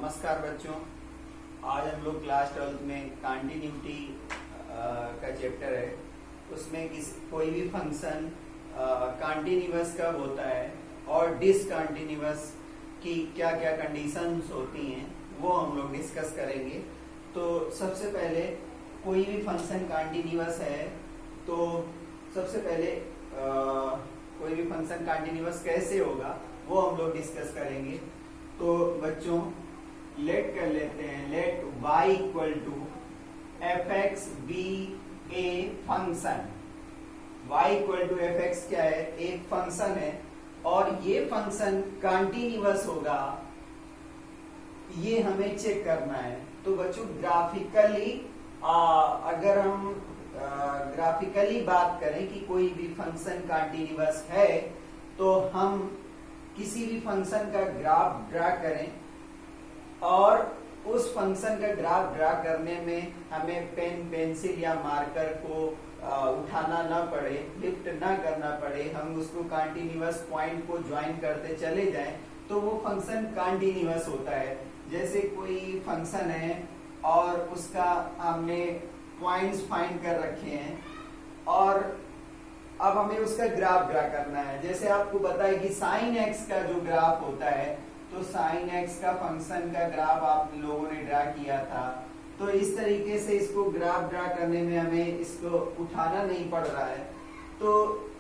नमस्कार बच्चों। आज हम लोग क्लास 12 में कंटिन्यूटी का चैप्टर है। उसमें कोई भी फंक्शन कंटिन्यूअस कब होता है और डिसकंटिन्यूअस की क्या क्या कंडीशंस होती हैं वो हम लोग डिस्कस करेंगे। तो सबसे पहले कोई भी फंक्शन कंटिन्यूअस है तो सबसे पहले कोई भी फंक्शन कंटिन्यूअस कैसे होगा वो हम लोग डिस्कस करेंगे। तो बच्चों लेट कर लेते हैं, let y equal to f x be a function. y equal to f x क्या है? एक फंक्शन है और ये फंक्शन कंटिन्यूअस होगा, ये हमें चेक करना है। तो बच्चों ग्राफिकली अगर हम ग्राफिकली बात करें कि कोई भी फंक्शन कंटिन्यूअस है तो हम किसी भी फंक्शन का ग्राफ ड्रा करें और उस फंक्शन का ग्राफ ड्रा करने में हमें पेन पेंसिल या मार्कर को उठाना ना पड़े, लिफ्ट ना करना पड़े, हम उसको कंटिन्यूअस पॉइंट को ज्वाइन करते चले जाएं तो वो फंक्शन कंटिन्यूअस होता है। जैसे कोई फंक्शन है और उसका हमने पॉइंट्स फाइंड कर रखे हैं और अब हमें उसका ग्राफ ड्रा करना है। जैसे आपको पता है कि साइन एक्स का जो ग्राफ होता है तो साइन एक्स का फंक्शन का ग्राफ आप लोगों ने ड्रा किया था। तो इस तरीके से इसको ग्राफ ड्रा करने में हमें इसको उठाना नहीं पड़ रहा है। तो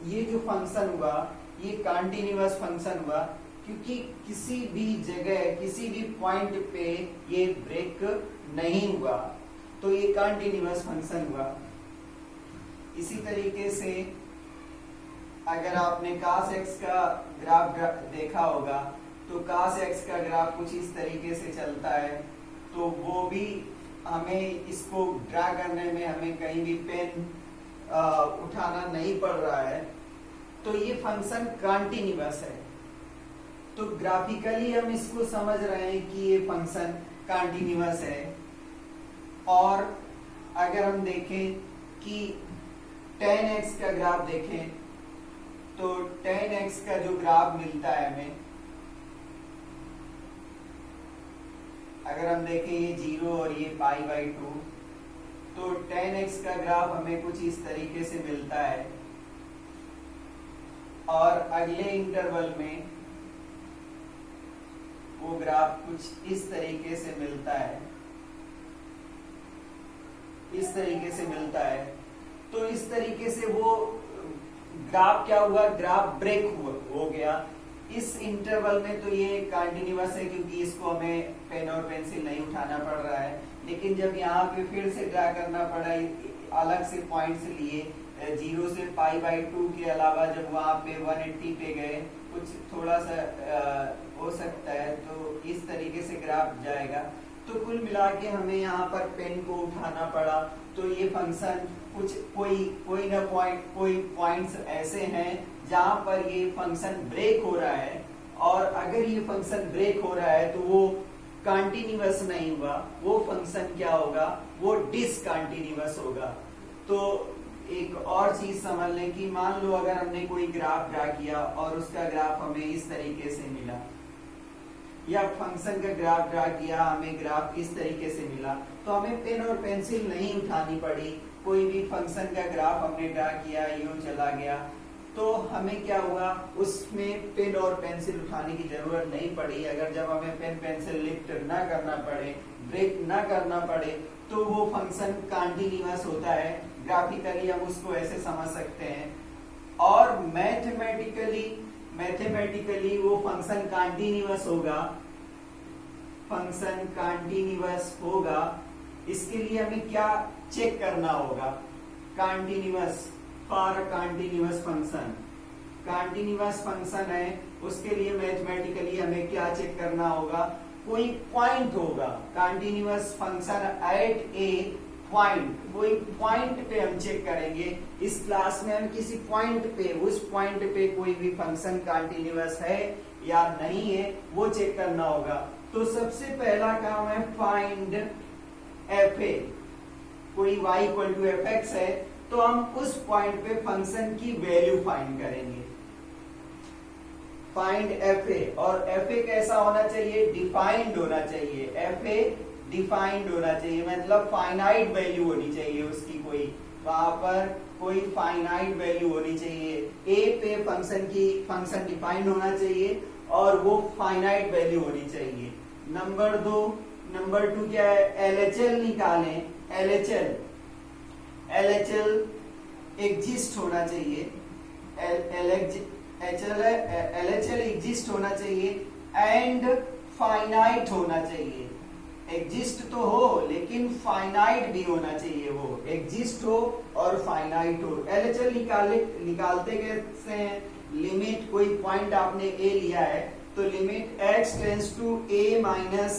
ये जो फंक्शन हुआ ये कंटिन्यूअस फंक्शन हुआ क्योंकि किसी भी जगह किसी भी पॉइंट पे ये ब्रेक नहीं हुआ, तो ये कंटिन्यूअस फंक्शन हुआ। इसी तरीके से अगर आपने cos x का ग्राफ देखा होगा तो cos x का ग्राफ कुछ इस तरीके से चलता है। तो वो भी हमें इसको ड्रा करने में हमें कहीं भी पेन उठाना नहीं पड़ रहा है। तो ये फंक्शन कंटिन्यूअस है। तो ग्राफिकली हम इसको समझ रहे हैं कि ये फंक्शन कंटिन्यूअस है। और अगर हम देखें कि tan x का ग्राफ देखें तो tan x का जो ग्राफ मिलता है हमें, अगर हम देखें ये 0 और ये π/2, तो tan x का ग्राफ हमें कुछ इस तरीके से मिलता है। और अगले इंटरवल में वो ग्राफ कुछ इस तरीके से मिलता है, इस तरीके से मिलता है। तो इस तरीके से वो ग्राफ क्या हुआ? ग्राफ ब्रेक हो गया। इस इंटरवल में तो ये कंटिन्यूअस है क्योंकि इसको हमें पेन और पेंसिल नहीं उठाना पड़ रहा है। लेकिन जब यहाँ पे फिर से ड्रा करना पड़ा, अलग से पॉइंट्स लिए 0 से π/2 के अलावा जब वहां पे 180 पे गए, कुछ थोड़ा सा हो सकता है तो इस तरीके से ग्राफ जाएगा। तो कुल मिला के हमें यहाँ पर पेन को उठाना पड़ा। तो ये फंक्शन कुछ कोई पॉइंट्स ऐसे हैं जहां पर ये फंक्शन ब्रेक हो रहा है। और अगर ये फंक्शन ब्रेक हो रहा है तो वो कंटिन्यूअस नहीं हुआ, वो फंक्शन क्या होगा? वो डिसकंटिन्यूअस होगा। तो एक और चीज समझ लें कि मान लो अगर हमने कोई ग्राफ ड्रा किया और उसका ग्राफ हमें इस तरीके से मिला, या फंक्शन का ग्राफ ड्रा किया, हमें ग्राफ इस तरीके से मिला, तो हमें पेन और पेंसिल नहीं उठानी पड़ी। कोई भी फंक्शन का ग्राफ हमने ड्रा किया, यूं चला गया, तो हमें क्या हुआ? उसमें पेन और पेंसिल उठाने की जरूरत नहीं पड़ी। अगर जब हमें पेन पेंसिल लिफ्ट ना करना पड़े, ब्रेक ना करना पड़े, तो वो फंक्शन कंटिन्यूअस होता है। ग्राफिकली हम उसको ऐसे समझ सकते हैं। और मैथमेटिकली वो फंक्शन कंटिन्यूअस होगा, फंक्शन कंटिन्यूअस होगा। इसके लिए हमें क्या चेक करना होगा? Continuous for continuous function, continuous function है उसके लिए मैथमेटिकली हमें क्या चेक करना होगा? कोई पॉइंट होगा, continuous function at a point, कोई पॉइंट पे हम चेक करेंगे। इस क्लास में हम किसी पॉइंट पे, उस पॉइंट पे कोई भी फंक्शन कंटिन्यूअस है या नहीं है वो चेक करना होगा। तो सबसे पहला काम है फाइंड एफ ए। कोई y equal to f x है तो हम उस पॉइंट पे फंक्शन की वैल्यू फाइंड करेंगे। फाइंड एफ ए, और एफ ए कैसा होना चाहिए, डिफाइंड होना चाहिए, एफ ए डिफाइंड होना चाहिए, मतलब फाइनाइट वैल्यू होनी चाहिए उसकी, कोई वहां पर कोई फाइनाइट वैल्यू होनी चाहिए, ए पे फंक्शन डिफाइंड होना चाहिए और वो फाइनाइट वैल्यू होनी चाहिए। नंबर टू क्या है, एलएचएल निकालें, एलएचएल एग्जिस्ट होना चाहिए, एलएचएल एग्जिस्ट होना चाहिए एंड फाइनाइट होना चाहिए। एग्जिस्ट तो हो लेकिन फाइनाइट भी होना चाहिए, वो एग्जिस्ट हो और फाइनाइट हो। एलएचएल निकालते कैसे हैं, लिमिट कोई पॉइंट आपने ए लिया है तो limit x tends to a minus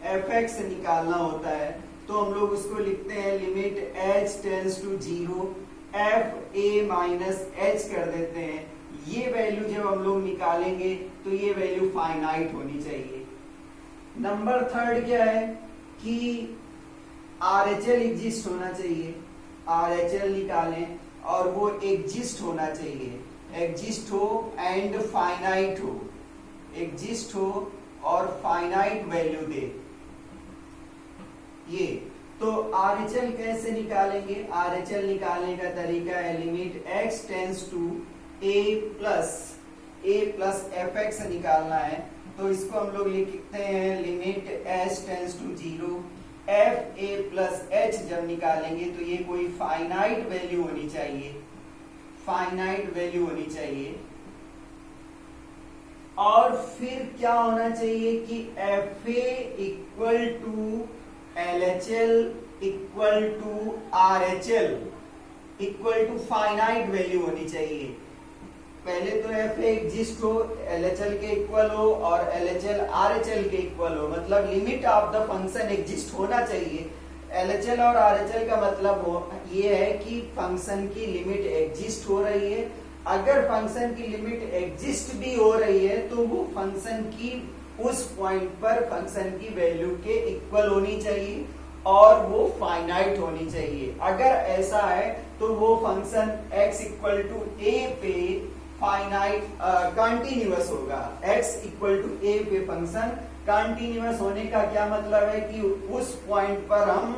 f x निकालना होता है, तो हम लोग उसको लिखते हैं limit h tends to 0 f a minus h कर देते हैं। ये वैल्यू जब हम लोग निकालेंगे तो ये वैल्यू फाइनाइट होनी चाहिए। नंबर थर्ड क्या है कि RHL एग्जिस्ट होना चाहिए, RHL निकालें और वो एग्जिस्ट होना चाहिए, एग्जिस्ट हो एंड फाइनाइट हो, एग्जिस्ट हो और फाइनाइट वैल्यू दे। ये तो RHL कैसे निकालेंगे, RHL निकालने का तरीका है limit x tends to a plus f x निकालना है, तो इसको हम लोग लिखते हैं limit h tends to 0 f a plus h. जब निकालेंगे तो ये कोई फाइनाइट वैल्यू होनी चाहिए, फाइनाइट वैल्यू होनी चाहिए। और फिर क्या होना चाहिए कि f a equal to LHL equal to RHL equal to finite value होनी चाहिए। पहले तो एफ ए एग्जिस्ट हो, LHL के इक्वल हो और LHL RHL के इक्वल हो, मतलब limit of the function exist होना चाहिए। LHL और RHL का मतलब ये है कि फंक्शन की लिमिट एग्जिस्ट हो रही है। अगर फंक्शन की लिमिट एग्जिस्ट भी हो रही है तो वो फंक्शन की उस पॉइंट पर फंक्शन की वैल्यू के इक्वल होनी चाहिए और वो फाइनाइट होनी चाहिए। अगर ऐसा है तो वो function x equal to a पे फाइनाइट कंटिन्यूअस होगा। x इक्वल टू a पे फंक्शन कंटिन्यूअस होने का क्या मतलब है कि उस पॉइंट पर हम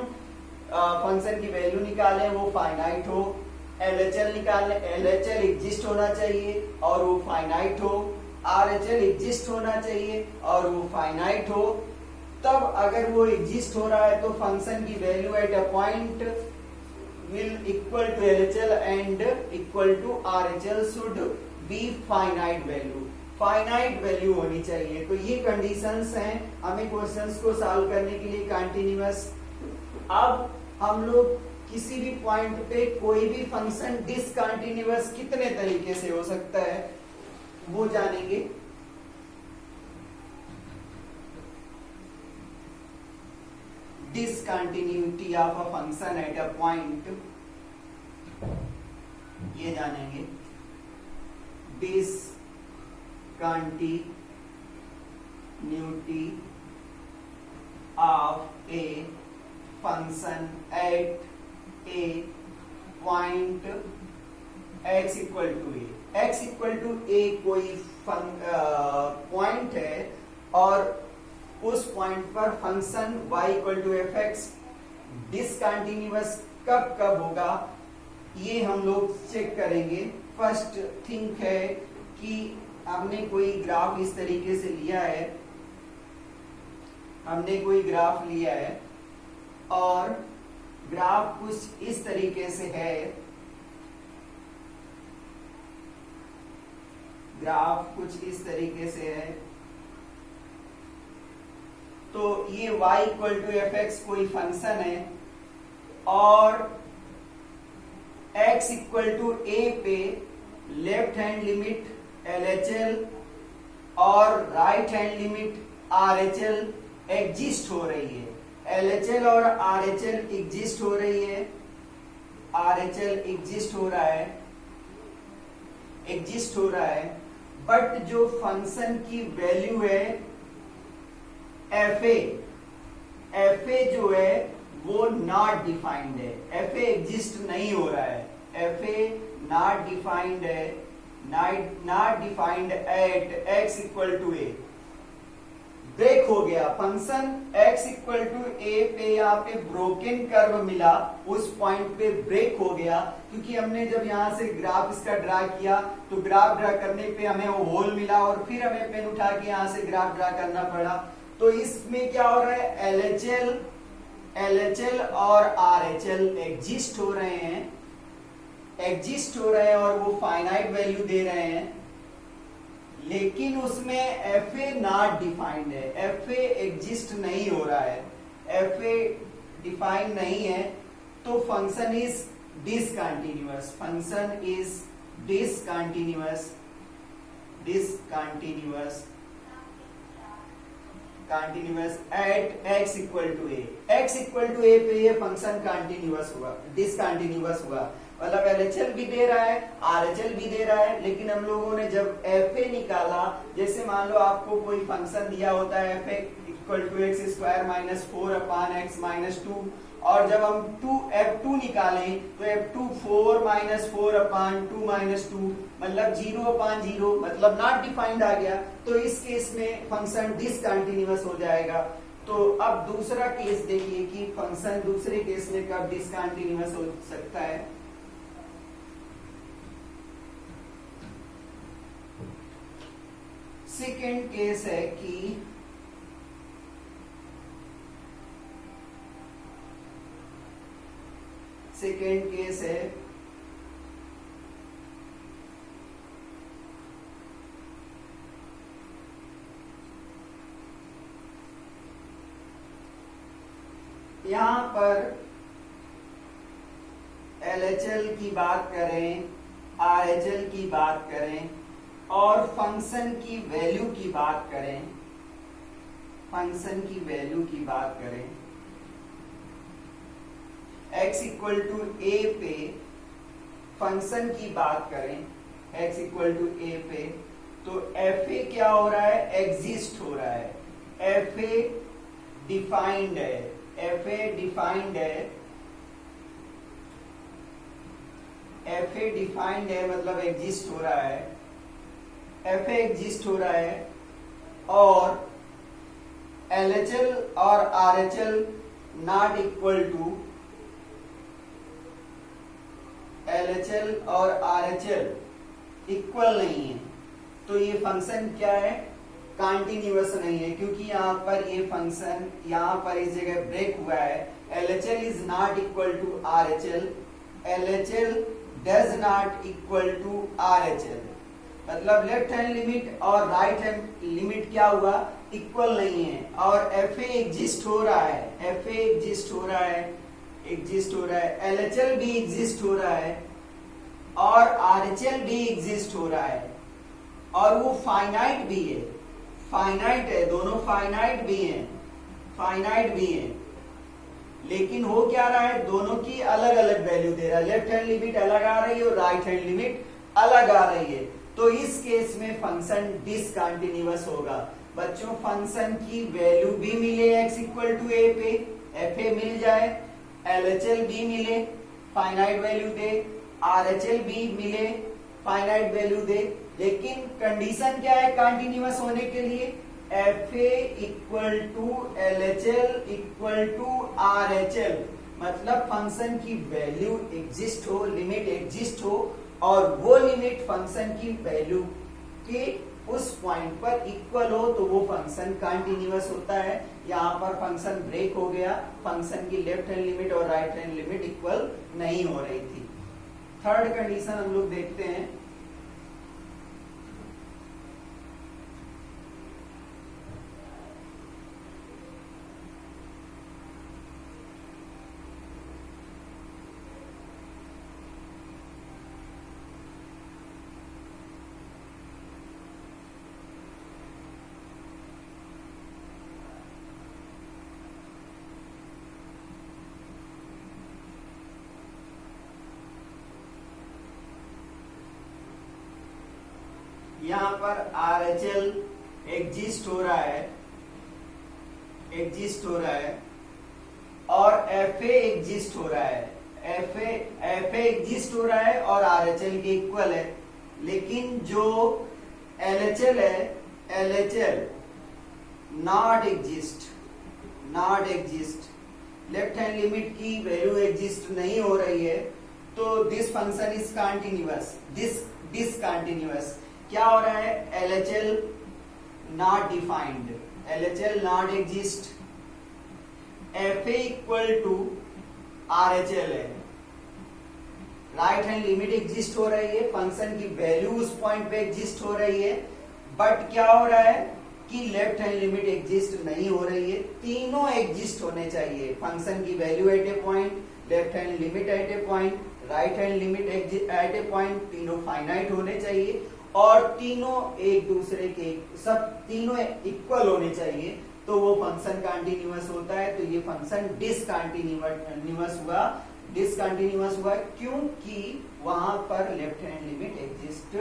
फंक्शन की वैल्यू निकालें वो फाइनाइट हो, LHL निकालने, LHL एग्जिस्ट होना चाहिए और वो फाइनाइट हो, RHL एग्जिस्ट होना चाहिए और वो फाइनाइट हो। तब अगर वो एग्जिस्ट हो रहा है तो फंक्शन की value at a point will equal to LHL and equal to RHL should be finite value, finite value होनी चाहिए। तो ये कंडीशंस हैं हमें क्वेश्चंस को सॉल्व करने के लिए कंटिन्यूअस। अब हम लोग किसी भी पॉइंट पे कोई भी फंक्शन डिसकंटिन्यूअस कितने तरीके से हो सकता है वो जानेंगे। Discontinuity of a function at a point, ये जानेंगे। Discontinuity of a function at a point x equal to a, x equal to a कोई पॉइंट है और उस पॉइंट पर function y equal to f x discontinuous कब कब होगा ये हम लोग चेक करेंगे। फर्स्ट थिंग है कि हमने कोई ग्राफ इस तरीके से लिया है, हमने कोई ग्राफ लिया है और ग्राफ कुछ इस तरीके से है, ग्राफ कुछ इस तरीके से है। तो ये y equal to f x कोई फंक्शन है और x इक्वल टू a पे लेफ्ट हैंड लिमिट LHL और right hand limit RHL exist हो रही है। LHL और RHL एग्जिस्ट हो रही है, RHL एग्जिस्ट हो रहा है, एग्जिस्ट हो रहा है, बट जो फंक्शन की वैल्यू है FA जो है वो नॉट डिफाइंड है, FA एग्जिस्ट नहीं हो रहा है, FA नॉट डिफाइंड है, not defined at x equal to a, break हो गया function x equal to a पे, यहाँ पे ब्रोकन कर्व मिला, उस पॉइंट पे ब्रेक हो गया, क्योंकि हमने जब यहाँ से ग्राफ इसका ड्रा किया तो ग्राफ ड्रा करने पे हमें वो होल मिला और फिर हमें पेन उठा के यहाँ से ग्राफ ड्रा करना पड़ा। तो इसमें क्या हो रहा है, LHL और RHL एग्जिस्ट हो रहे हैं और वो फाइनाइट वैल्यू दे रहे हैं, लेकिन उसमें FA नॉट डिफाइंड है, FA एग्जिस्ट नहीं हो रहा है, FA डिफाइंड नहीं है, तो function is discontinuous, function is discontinuous at x equal to a, x equal to a पे ये फंक्शन कंटिन्यूअस हुआ, डिसकंटिन्यूअस हुआ, मतलब LHL भी दे रहा है, RHL भी दे रहा है, लेकिन हम लोगों ने जब FA निकाला, जैसे मान लो आपको कोई फंक्शन दिया होता है FA equal to x square minus 4 upon x minus 2, और जब हम F2 निकालें तो F2 4 माइनस 4 अपान 2 माइनस 2, मतलब 0 अपान 0, मतलब नॉट डिफाइंड आ गया, तो इस केस में फंक्शन डिसकंटिन्यूअस हो जाएगा। तो अब दूसरा केस देखिए कि फंक्शन दूसरे केस में कब डिसकंटिन्यूअस हो सकता है। सेकेंड केस है कि यहां पर LHL की बात करें, RHL की बात करें और फंक्शन की वैल्यू की बात करें, x इक्वल टू ए पे फंक्शन की बात करें, x इक्वल टू ए पे, तो FA क्या हो रहा है, एग्जिस्ट हो रहा है, FA डिफाइंड है, मतलब एग्जिस्ट हो रहा है, FA एग्जिस्ट हो रहा है, और LHL और RHL not equal to, LHL और RHL इक्वल नहीं है, तो ये फंक्शन क्या है, कंटिन्यूअस नहीं है, क्योंकि यहाँ पर ये फंक्शन यहाँ पर इस जगह ब्रेक हुआ है। LHL is not equal to RHL, LHL does not equal to RHL, मतलब लेफ्ट हैंड लिमिट और राइट हैंड लिमिट क्या हुआ, इक्वल नहीं है, और FA एग्जिस्ट हो रहा है, FA एग्जिस्ट हो रहा है, LHL भी एग्जिस्ट हो रहा है और RHL भी एग्जिस्ट हो रहा है, और वो फाइनाइट भी है, दोनों फाइनाइट भी हैं, लेकिन हो क्या रहा है, दोनों की अलग अलग वैल्यू दे रहा है, लेफ्ट हैंड लिमिट अलग आ रही है और राइट हैंड लिमिट अलग आ रही है, तो इस केस में फंक्शन डिसकंटिन्यूअस होगा। बच्चों फंक्शन की वैल्यू भी मिले x इक्वल टू ए पे, FA मिल जाए, LHL भी मिले, फाइनाइट वैल्यू दे, RHL भी मिले, फाइनाइट वैल्यू दे, लेकिन कंडीशन क्या है कंटिन्यूअस होने के लिए, FA equal to LHL equal to RHL, मतलब फंक्शन की वैल्यू एग्जिस्ट हो, लिमिट एग्जिस्ट हो, और वो लिमिट फंक्शन की वैल्यू के उस पॉइंट पर इक्वल हो, तो वो फंक्शन कंटिन्यूअस होता है। यहाँ पर फंक्शन ब्रेक हो गया, फंक्शन की लेफ्ट हैंड लिमिट और राइट हैंड लिमिट इक्वल नहीं हो रही थी। थर्ड कंडीशन हम लोग देखते हैं, यहाँ पर RHL एग्जिस्ट हो रहा है और FA एग्जिस्ट हो रहा है, FA एग्जिस्ट हो रहा है और RHL के इक्वल है, लेकिन जो LHL है, LHL not exist, left hand limit की वैल्यू एग्जिस्ट नहीं हो रही है, तो this function is continuous, discontinuous. क्या हो रहा है? LHL not defined, LHL not exist, FA equal to RHL है, राइट हैंड लिमिट एग्जिस्ट हो रही है, फंक्शन की वैल्यू उस पॉइंट पे एग्जिस्ट हो रही है, बट क्या हो रहा है कि लेफ्ट हैंड लिमिट एग्जिस्ट नहीं हो रही है। तीनों एग्जिस्ट होने चाहिए, फंक्शन की value at a point, left hand limit at a point, right hand limit at a point, तीनों फाइनाइट होने चाहिए और तीनों एक दूसरे के सब तीनों इक्वल होने चाहिए, तो वो फंक्शन कंटिन्यूअस होता है। तो ये फंक्शन डिसकंटिन्यूअस हुआ क्योंकि वहां पर लेफ्ट हैंड लिमिट एग्जिस्ट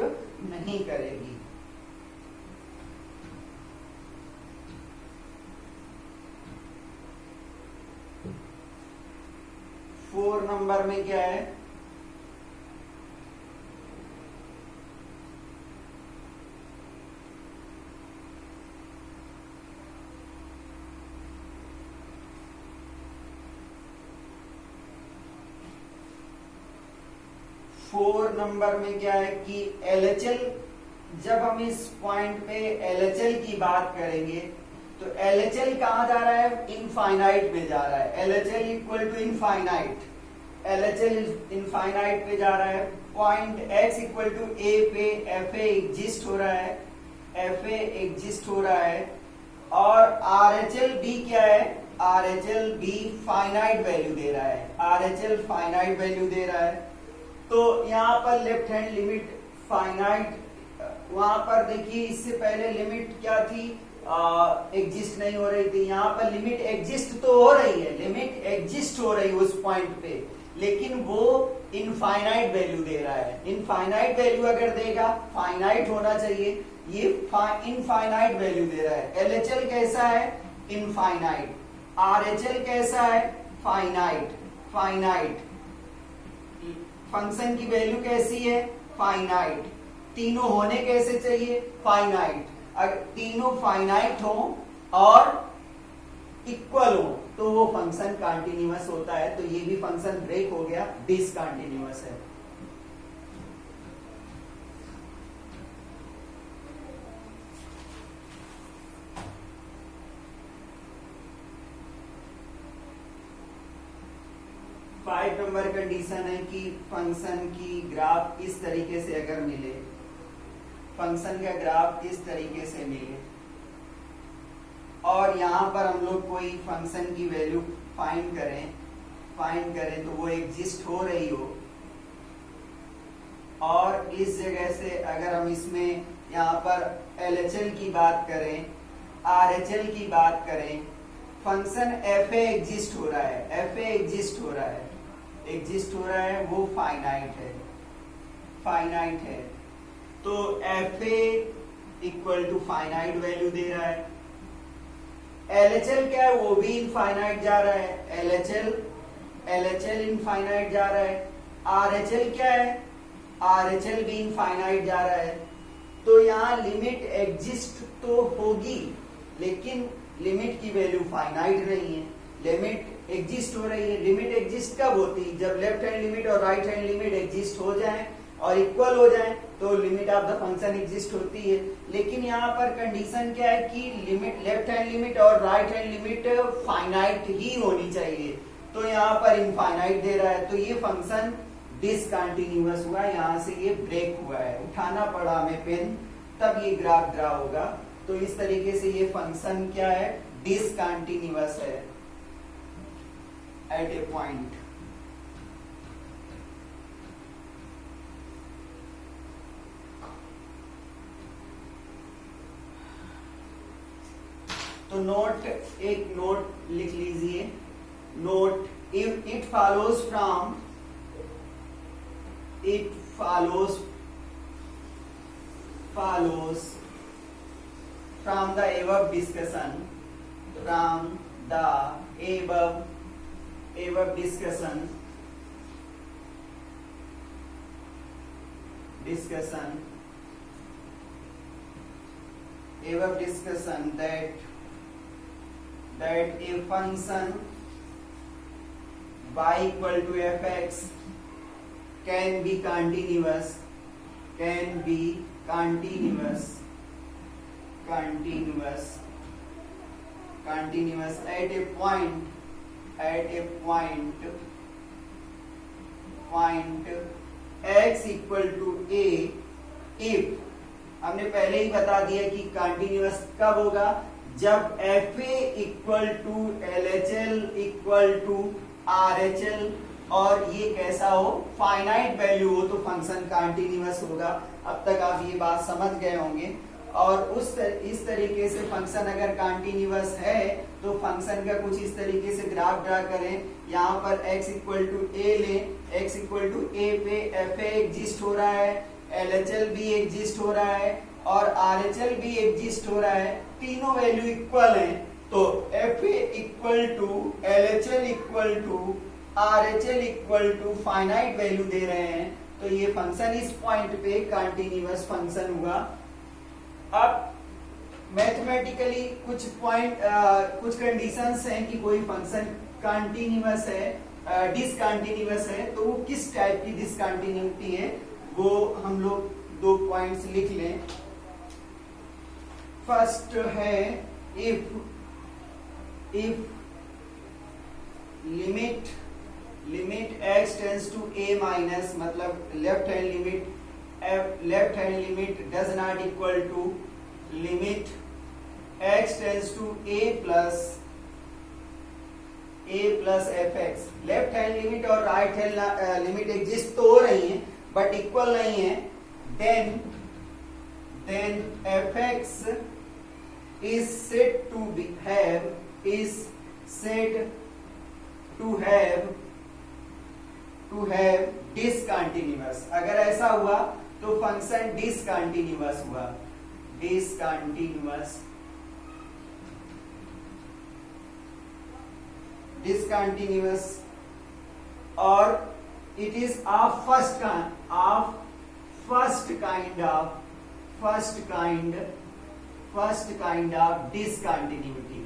नहीं करेगी। फोर नंबर में क्या है? फोर नंबर में क्या है कि LHL, जब हम इस पॉइंट पे LHL की बात करेंगे तो LHL कहां जा रहा है? इनफाइनाइट में जा रहा है। LHL equal to infinite, LHL infinite पे जा रहा है। Point X equal to A पे FA एग्जिस्ट हो रहा है, FA एग्जिस्ट हो रहा है और RHL B क्या है? RHL B फाइनाइट वैल्यू दे रहा है, RHL फाइनाइट वैल्यू दे रहा है। तो यहाँ पर लेफ्ट हैंड लिमिट फाइनाइट, वहां पर देखिए इससे पहले लिमिट क्या थी? एग्जिस्ट नहीं हो रही थी। यहाँ पर लिमिट एग्जिस्ट तो हो रही है, लिमिट एग्जिस्ट हो रही है उस पॉइंट पे, लेकिन वो इनफाइनाइट वैल्यू दे रहा है। इनफाइनाइट वैल्यू अगर देगा, फाइनाइट होना चाहिए, ये इनफाइनाइट वैल्यू दे रहा है। LHL कैसा है? इनफाइनाइट। RHL कैसा है? फाइनाइट। फंक्शन की वैल्यू कैसी है? फाइनाइट। तीनों होने कैसे चाहिए? फाइनाइट। अगर तीनों फाइनाइट हो और इक्वल हो तो वो फंक्शन कंटिन्यूअस होता है। तो ये भी फंक्शन ब्रेक हो गया, डिसकंटिन्यूअस है। फाइव नंबर कंडीशन है कि फंक्शन की ग्राफ इस तरीके से अगर मिले, फंक्शन का ग्राफ इस तरीके से मिले और यहां पर हम लोग कोई फंक्शन की वैल्यू फाइंड करें तो वो एग्जिस्ट हो रही हो, और इस जगह से अगर हम इसमें यहाँ पर LHL की बात करें, RHL की बात करें, फंक्शन FA एग्जिस्ट हो रहा है, FA एग्जिस्ट हो रहा है, वो फाइनाइट है। तो FA equal to finite value दे रहा है। LHL क्या है? वो भी इनफाइनाइट जा रहा है, LHL इनफाइनाइट जा रहा है। RHL क्या है? RHL भी इनफाइनाइट जा रहा है। तो यहाँ लिमिट एग्जिस्ट तो होगी, लेकिन लिमिट की वैल्यू फाइनाइट नहीं है, लिमिट एग्जिस्ट हो रही है। लिमिट एग्जिस्ट कब होती है? जब लेफ्ट हैंड लिमिट और राइट हैंड लिमिट एग्जिस्ट हो जाए और इक्वल हो जाए तो limit of the function exist होती है। लेकिन यहाँ पर कंडीशन क्या है कि लिमिट, लेफ्ट हैंड लिमिट और राइट हैंड लिमिट फाइनाइट ही होनी चाहिए, तो यहाँ पर इनफाइनाइट दे रहा है। तो ये फंक्शन डिसकंटिन्यूअस हुआ, यहाँ से ये ब्रेक हुआ है, उठाना पड़ा हमें पेन, तब ये ग्राफ ड्रा होगा। तो इस तरीके से ये फंक्शन क्या है? डिसकंटिन्यूअस है एट ए पॉइंट। तो नोट, एक नोट लिख लीजिए। Note, if it follows from the above discussion, discussion that a function y equal to fx can be continuous at a point x equal to a if हमने पहले ही बता दिया कि continuous कब होगा, जब fa equal to LHL equal to RHL और ये कैसा हो, फाइनाइट वैल्यू हो तो फंक्शन कंटिन्यूअस होगा। अब तक आप ये बात समझ गए होंगे। और इस तरीके से फंक्शन अगर कंटिन्यूअस है तो फंक्शन का कुछ इस तरीके से ग्राफ ड्रा करें। यहाँ पर x इक्वल टू a लें, x इक्वल टू a पे fa एग्जिस्ट हो रहा है, LHL भी एग्जिस्ट हो रहा है और RHL भी एग्जिस्ट हो रहा है, तीनों वैल्यू इक्वल हैं। तो fa equal to LHL equal to RHL equal to finite value दे रहे हैं, तो ये फंक्शन इस पॉइंट पे कंटिन्यूअस फंक्शन हुआ। अब मैथमेटिकली कुछ कंडीशंस हैं कि कोई फंक्शन कंटिन्यूअस है डिसकंटिन्यूअस है, तो वो किस टाइप की डिसकंटिन्यूटी है वो हम लोग 2 पॉइंट्स लिख लें। फर्स्ट है if limit x tends to a minus, मतलब left hand limit does not equal to limit x tends to a plus fx। Left hand limit और राइट हैंड लिमिट एग्जिस्ट तो हो रही हैं बट इक्वल नहीं है। then fx is said to have discontinuous। अगर ऐसा हुआ तो फंक्शन डिसकंटिन्यूअस हुआ, discontinuous और it is of first kind of discontinuity।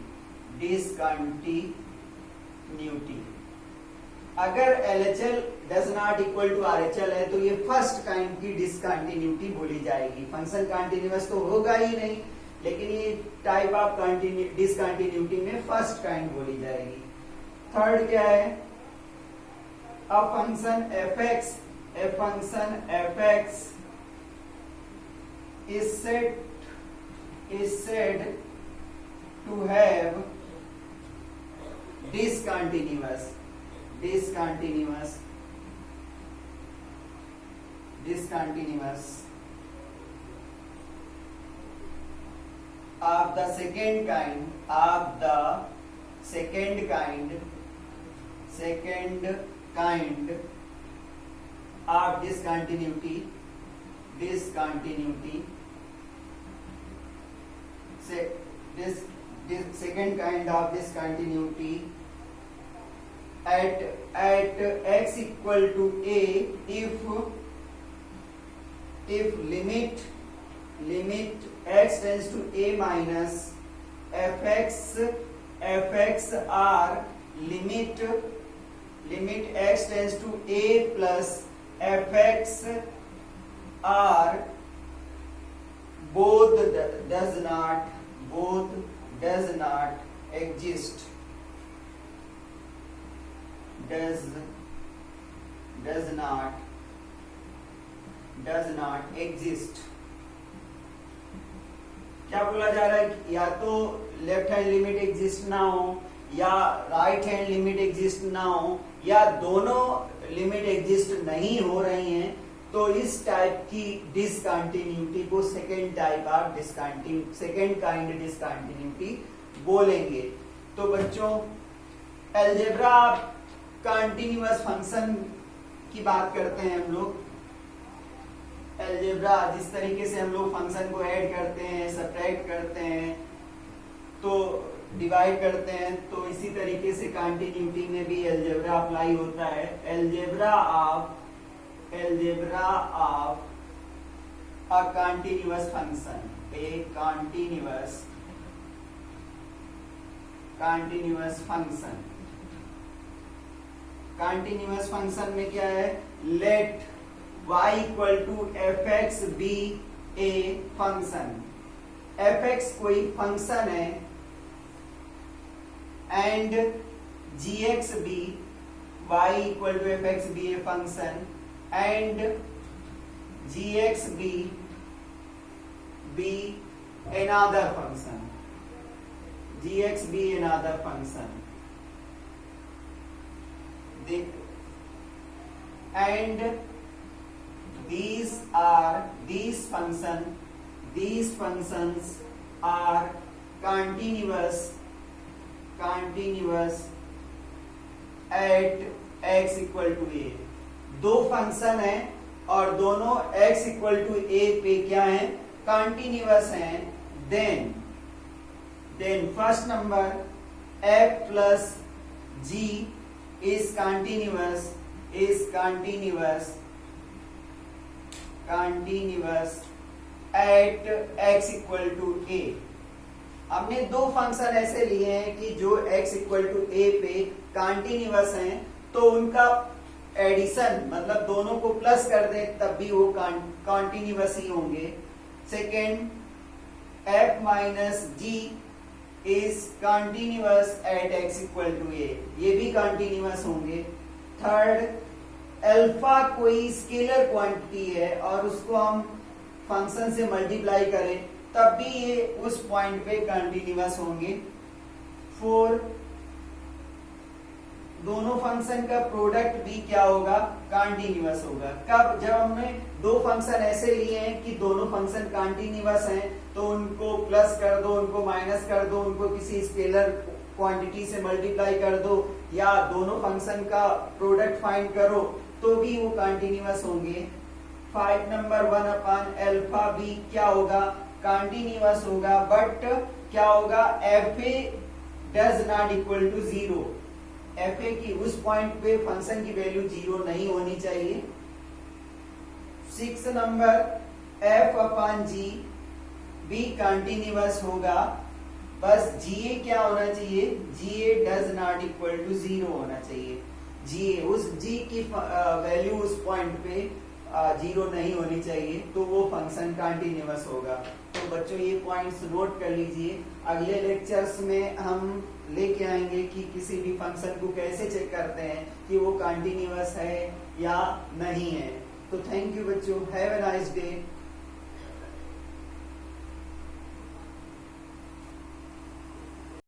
अगर LHL does not equal to RHL है तो ये फर्स्ट काइंड की डिसकंटिन्यूटी बोली जाएगी। फंक्शन कंटिन्यूअस तो होगा ही नहीं, लेकिन ये टाइप ऑफ डिसकंटिन्यूटी में फर्स्ट काइंड बोली जाएगी। थर्ड क्या है, a function fx is said to have discontinuous of the second kind of discontinuity second kind of discontinuity at x equal to a if limit x tends to a minus fx are limit x tends to a plus fx are both does not exist क्या बोला जा रहा है, या तो left hand limit exist ना हो या राइट हैंड लिमिट एग्जिस्ट ना हो या दोनों लिमिट एग्जिस्ट नहीं हो रही हैं, तो इस टाइप की डिसकंटिन्यूटी को सेकेंड काइंड डिसकंटिन्यूटी बोलेंगे। तो बच्चों अलजेब्रा कंटिन्यूअस फंक्शन की बात करते हैं हम लोग। अलजेब्रा जिस तरीके से हम लोग फंक्शन को ऐड करते हैं, सब्ट्रैक्ट करते हैं, तो डिवाइड करते हैं, तो इसी तरीके से कंटिन्यूटी में भी अलजेब्रा अप्लाई होता है। Algebra of a continuous function, a continuous function. Continuous function में क्या है? Let y equal to fx be a function. fx कोई फंक्शन है and gx be y equal to fx be a function and gx be another function. gx be another function. And these functions are continuous at x equal to a. दो function है और दोनों x equal to a पे क्या है? Continuous हैं. Then first number f plus g is continuous at x equal to a. हमने दो फंक्शन ऐसे लिए हैं कि जो x equal to a पे कंटिन्यूअस हैं, तो उनका एडिशन मतलब दोनों को प्लस कर दे तब भी वो कंटिन्यूअस ही होंगे. Second, f minus g is continuous at x equal to a, ये भी कंटिन्यूअस होंगे. थर्ड, अल्फा कोई स्केलर क्वांटिटी है और उसको हम फंक्शन से मल्टीप्लाई करें तब भी ये उस पॉइंट पे कंटिन्यूअस होंगे. फोर, दोनों फंक्शन का प्रोडक्ट भी क्या होगा? कंटिन्यूअस होगा. कब? जब हमने दो फंक्शन ऐसे लिए हैं कि दोनों फंक्शन कंटिन्यूअस हैं, तो उनको प्लस कर दो, उनको माइनस कर दो, उनको किसी स्केलर क्वांटिटी से मल्टीप्लाई कर दो या दोनों फंक्शन का प्रोडक्ट फाइंड करो तो भी वो कंटिन्यूअस होंगे. 5 नंबर 1 अपॉन अल्फा भी क्या होगा? कंटिन्यूअस होगा. बट क्या होगा? fa does not equal to 0. fa की उस पॉइंट पे फंक्शन की वैल्यू 0 नहीं होनी चाहिए. 6 नंबर f अपॉन g भी कंटिन्यूअस होगा, बस ga क्या होना चाहिए? ga does not equal to 0 होना चाहिए. ga उस g की वैल्यू उस पॉइंट पे 0 नहीं होनी चाहिए, तो वो फंक्शन कंटिन्यूअस होगा. तो बच्चों ये पॉइंट्स नोट कर लीजिए. अगले लेक्चर्स में हम लेके आएंगे कि किसी भी फंक्शन को कैसे चेक करते हैं कि वो कंटिन्यूअस है या नहीं है. तो थैंक यू बच्चों, हैव अ नाइस डे.